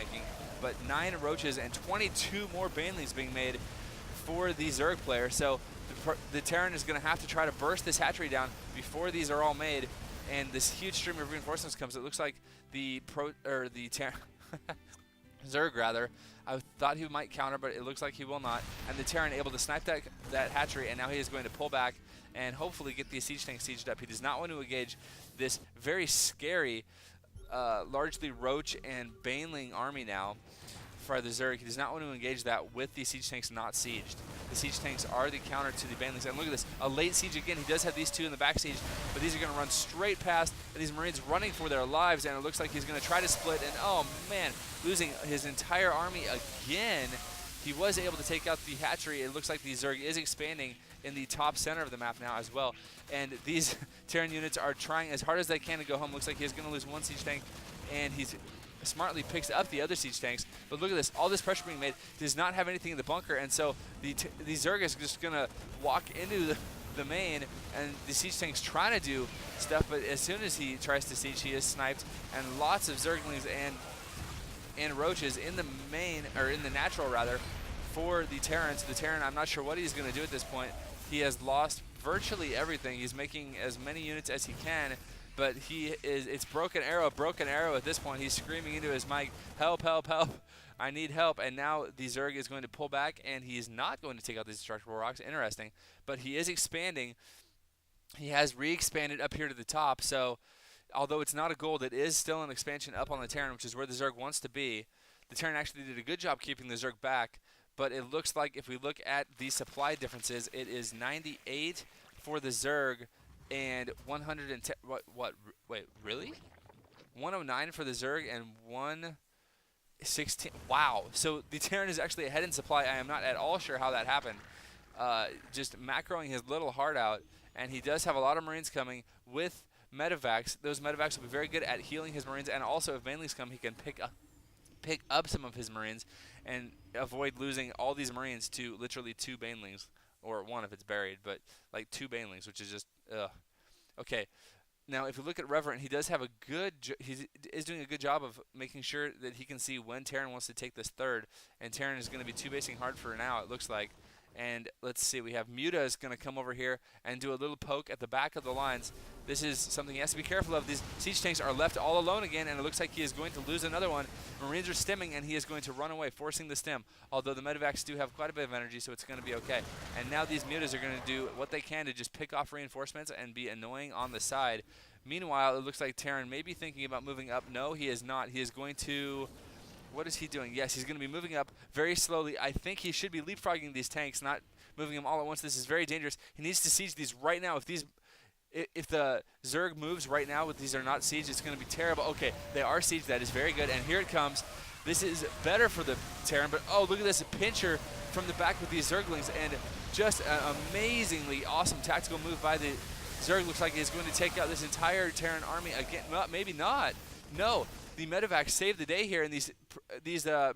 making, but 9 roaches and 22 more banelings being made for the Zerg player. So the Terran is going to have to try to burst this hatchery down before these are all made, and this huge stream of reinforcements comes. It looks like the Zerg rather. I thought he might counter, but it looks like he will not. And the Terran able to snipe that hatchery, and now he is going to pull back and hopefully get the siege tank sieged up. He does not want to engage this very scary, largely roach and baneling army now for the Zerg. He does not want to engage that with the siege tanks not sieged. The siege tanks are the counter to the banelings. And look at this, a late siege again. He does have these 2 in the back siege, but these are going to run straight past these Marines running for their lives, and it looks like he's going to try to split, and oh man, losing his entire army again. He was able to take out the hatchery. It looks like the Zerg is expanding in the top center of the map now as well. And these Terran units are trying as hard as they can to go home. Looks like he's going to lose 1 siege tank, and he's smartly picks up the other siege tanks. But look at this, all this pressure being made, does not have anything in the bunker, and so the Zerg is just going to walk into the main, and the siege tank's trying to do stuff, but as soon as he tries to siege, he is sniped, and lots of Zerglings and roaches in the main, or in the natural rather, for the Terran. So the Terran, I'm not sure what he's going to do at this point. He has lost virtually everything. He's making as many units as he can, but it's broken arrow at this point. He's screaming into his mic, help, help, help, I need help. And now the Zerg is going to pull back, and he's not going to take out these destructible rocks. Interesting, but he is expanding. He has re-expanded up here to the top, so although it's not a gold, it is still an expansion up on the Terran, which is where the Zerg wants to be. The Terran actually did a good job keeping the Zerg back, but it looks like if we look at the supply differences, it is 98 for the Zerg and 110. Wait, really? 109 for the Zerg and 116. Wow. So the Terran is actually ahead in supply. I am not at all sure how that happened. Just macroing his little heart out, and he does have a lot of Marines coming with medevacs. Those medevacs will be very good at healing his Marines, and also if banelings come, he can pick up some of his Marines and avoid losing all these Marines to literally 2 banelings, or 1 if it's buried, but like 2 banelings, which is just ugh. Okay, now if you look at Reverent, he does have a good he is doing a good job of making sure that he can see when Terran wants to take this third, and Terran is going to be 2-basing hard for now, it looks like. And let's see, we have Muta is going to come over here and do a little poke at the back of the lines. This is something he has to be careful of. These siege tanks are left all alone again, and it looks like he is going to lose another one. Marines are stimming, and he is going to run away, forcing the stim. Although the medevacs do have quite a bit of energy, so it's going to be okay. And now these Mutas are going to do what they can to just pick off reinforcements and be annoying on the side. Meanwhile, it looks like Terran may be thinking about moving up. No, he is not. He is going to... What is he doing? Yes, he's going to be moving up very slowly. I think he should be leapfrogging these tanks, not moving them all at once. This is very dangerous. He needs to siege these right now. If the Zerg moves right now with these are not sieged, it's going to be terrible. Okay, they are sieged. That is very good. And here it comes. This is better for the Terran, but oh, look at this, a pincher from the back with these Zerglings, and just an amazingly awesome tactical move by the Zerg. Looks like he's going to take out this entire Terran army again. Well, maybe not. No. The medevacs saved the day here, and these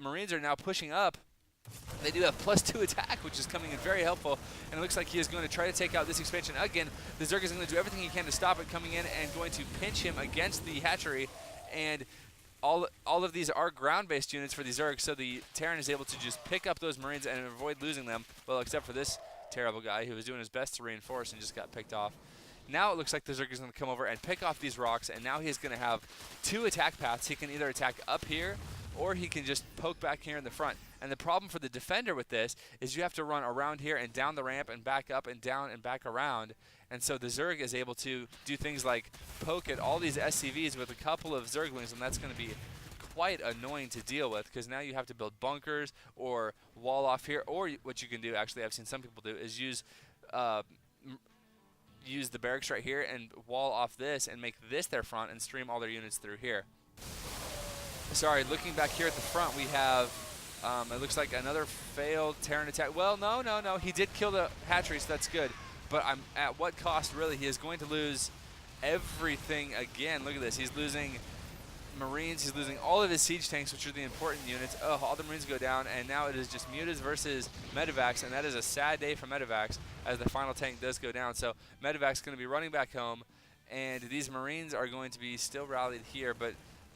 Marines are now pushing up. They do have +2 attack, which is coming in very helpful, and it looks like he is going to try to take out this expansion again. The Zerg is going to do everything he can to stop it coming in and going to pinch him against the hatchery, and all of these are ground-based units for the Zerg, so the Terran is able to just pick up those Marines and avoid losing them, well, except for this terrible guy who was doing his best to reinforce and just got picked off. Now it looks like the Zerg is going to come over and pick off these rocks, and now he's going to have 2 attack paths. He can either attack up here, or he can just poke back here in the front. And the problem for the defender with this is you have to run around here and down the ramp and back up and down and back around. And so the Zerg is able to do things like poke at all these SCVs with a couple of Zerglings, and that's going to be quite annoying to deal with, because now you have to build bunkers or wall off here, or what you can do, actually I've seen some people do, is use the barracks right here and wall off this and make this their front and stream all their units through here. Sorry, looking back here at the front, we have, it looks like another failed Terran attack. Well, no, he did kill the hatchery, so that's good. But at what cost, really? He is going to lose everything again. Look at this. He's losing Marines. He's losing all of his siege tanks, which are the important units. Oh, all the Marines go down, and now it is just Mutas versus medevacs, and that is a sad day for medevacs as the final tank does go down. So medevac's going to be running back home, and these Marines are going to be still rallied here, but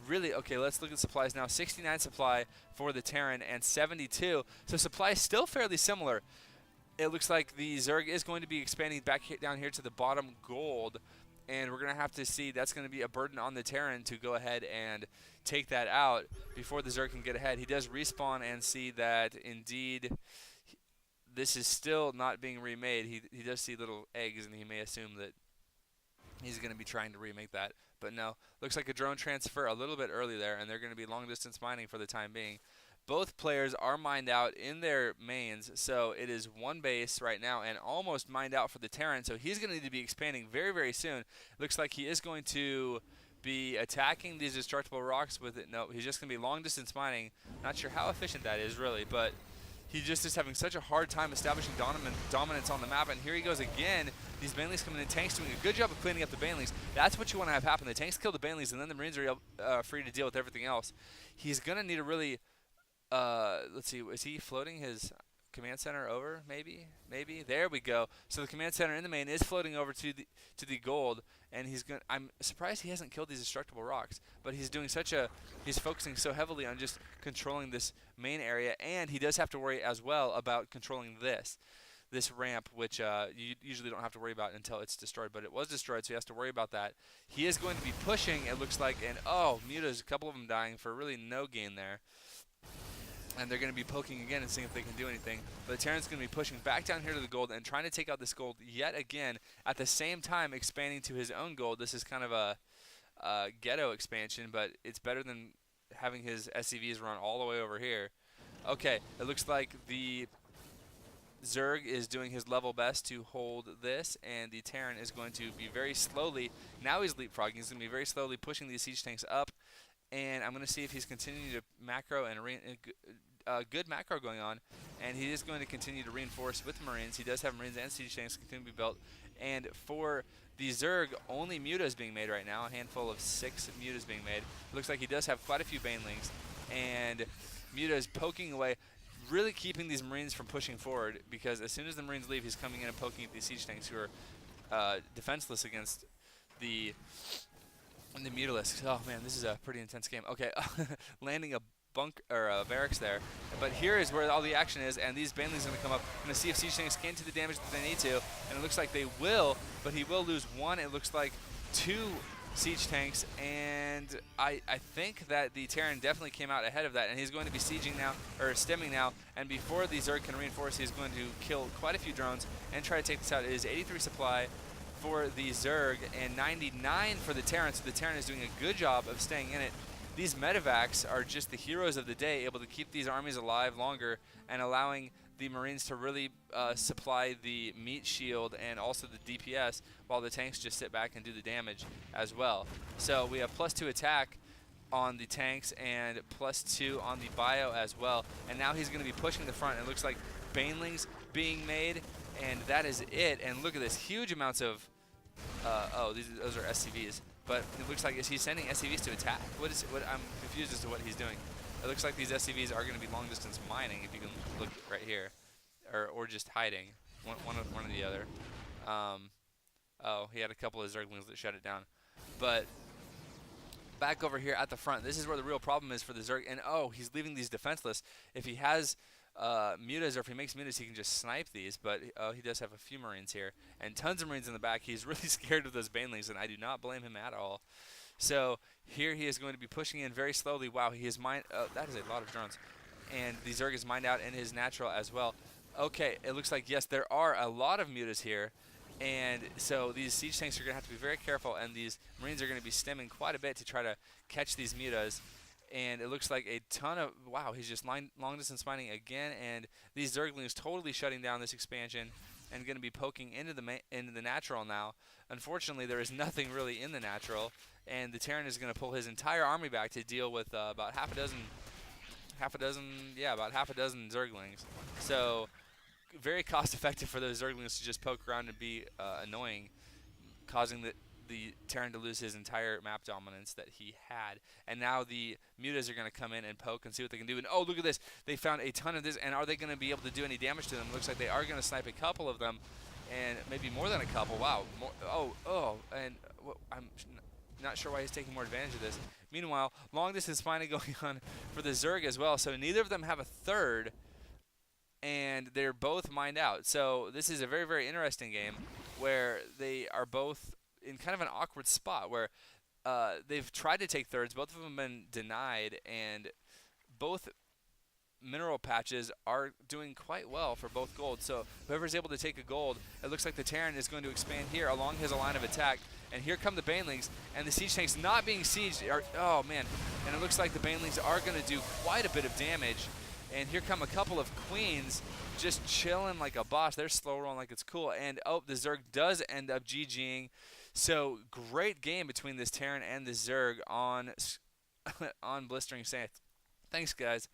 really, okay, let's look at supplies now. 69 supply for the Terran and 72. So supply is still fairly similar. It looks like the Zerg is going to be expanding back down here to the bottom gold, and we're going to have to see. That's going to be a burden on the Terran to go ahead and take that out before the Zerg can get ahead. He does respawn and see that indeed this is still not being remade. He does see little eggs, and he may assume that he's going to be trying to remake that. But no, looks like a drone transfer a little bit early there, and they're going to be long-distance mining for the time being. Both players are mined out in their mains, so it is one base right now and almost mined out for the Terran, so he's going to need to be expanding very, very soon. Looks like he is going to be attacking these destructible rocks with it. No, he's just going to be long-distance mining. Not sure how efficient that is, really, but he just is having such a hard time establishing dominance on the map, and here he goes again. These Banelings coming in, tanks doing a good job of cleaning up the Banelings. That's what you want to have happen. The tanks kill the Banelings, and then the Marines are free to deal with everything else. He's going to need a really, let's see, is he floating his command center over? Maybe. There we go. So the command center in the main is floating over to the gold, and he's going. I'm surprised he hasn't killed these destructible rocks, but he's doing he's focusing so heavily on just controlling this main area, and he does have to worry as well about controlling this ramp, which you usually don't have to worry about until it's destroyed, but it was destroyed, so he has to worry about that. He is going to be pushing, it looks like, and oh, Muta's, a couple of them dying for really no gain there. And they're going to be poking again and seeing if they can do anything. But the Terran's going to be pushing back down here to the gold and trying to take out this gold yet again, at the same time expanding to his own gold. This is kind of a ghetto expansion, but it's better than having his SCVs run all the way over here. Okay, it looks like the Zerg is doing his level best to hold this, and the Terran is going to be very slowly, now he's leapfrogging, he's going to be very slowly pushing these siege tanks up. And I'm going to see if he's continuing to macro and good macro going on. And he is going to continue to reinforce with Marines. He does have Marines and siege tanks continue to be built. And for the Zerg, only Muta is being made right now. A handful of 6 Mutas being made. It looks like he does have quite a few Banelings. And Muta is poking away, really keeping these Marines from pushing forward. Because as soon as the Marines leave, he's coming in and poking at these siege tanks who are defenseless against the Mutalisks. Oh man, this is a pretty intense game. Okay, landing a barracks there. But here is where all the action is, and these Banelings are going to come up. I'm going to see if siege tanks can do the damage that they need to, and it looks like they will, but he will lose 1. It looks like 2 siege tanks, and I think that the Terran definitely came out ahead of that, and he's going to be sieging now, or stemming now, and before the Zerg can reinforce, he's going to kill quite a few drones and try to take this out. It is 83 supply for the Zerg and 99 for the Terran, so the Terran is doing a good job of staying in it. These medevacs are just the heroes of the day, able to keep these armies alive longer and allowing the Marines to really supply the meat shield and also the DPS, while the tanks just sit back and do the damage as well. So we have +2 attack on the tanks and +2 on the bio as well. And now he's going to be pushing the front. It looks like Banelings being made, and that is it. And look at this, huge amounts of those are SCVs, but it looks like, is he sending SCVs to attack? I'm confused as to what he's doing. It looks like these SCVs are going to be long distance mining, if you can look right here, or just hiding, one or the other. Oh, he had a couple of Zerglings that shut it down. But back over here at the front, this is where the real problem is for the Zerg. And oh, he's leaving these defenseless. If he has mutas, or if he makes mutas, he can just snipe these, but he does have a few Marines here and tons of Marines in the back. He's really scared of those Banelings, and I do not blame him at all. So here he is going to be pushing in very slowly. Wow, he is mined. That is a lot of drones, and the Zerg is mined out in his natural as well. Okay, it looks like, yes, there are a lot of mutas here, and so these siege tanks are going to have to be very careful, and these Marines are going to be stemming quite a bit to try to catch these mutas. And it looks like a ton of, wow, he's just long distance mining again, and these Zerglings totally shutting down this expansion and going to be poking into the natural now. Unfortunately, there is nothing really in the natural, and the Terran is going to pull his entire army back to deal with about half a dozen Zerglings. So very cost effective for those Zerglings to just poke around and be annoying, causing the Terran to lose his entire map dominance that he had. And now the mutas are going to come in and poke and see what they can do. And oh, look at this. They found a ton of this, and are they going to be able to do any damage to them? Looks like they are going to snipe a couple of them, and maybe more than a couple. Wow. And I'm not sure why he's taking more advantage of this. Meanwhile, long distance mining going on for the Zerg as well. So neither of them have a third, and they're both mined out. So this is a very, very interesting game where they are both in kind of an awkward spot where they've tried to take thirds. Both of them have been denied, and both mineral patches are doing quite well for both gold. So whoever's able to take a gold, it looks like the Terran is going to expand here along his line of attack. And here come the Banelings, and the siege tanks not being sieged. Oh, man. And it looks like the Banelings are going to do quite a bit of damage. And here come a couple of Queens just chilling like a boss. They're slow rolling like it's cool. And, oh, the Zerg does end up GGing. So great game between this Terran and the Zerg on, on Blistering Sands. Thanks, guys.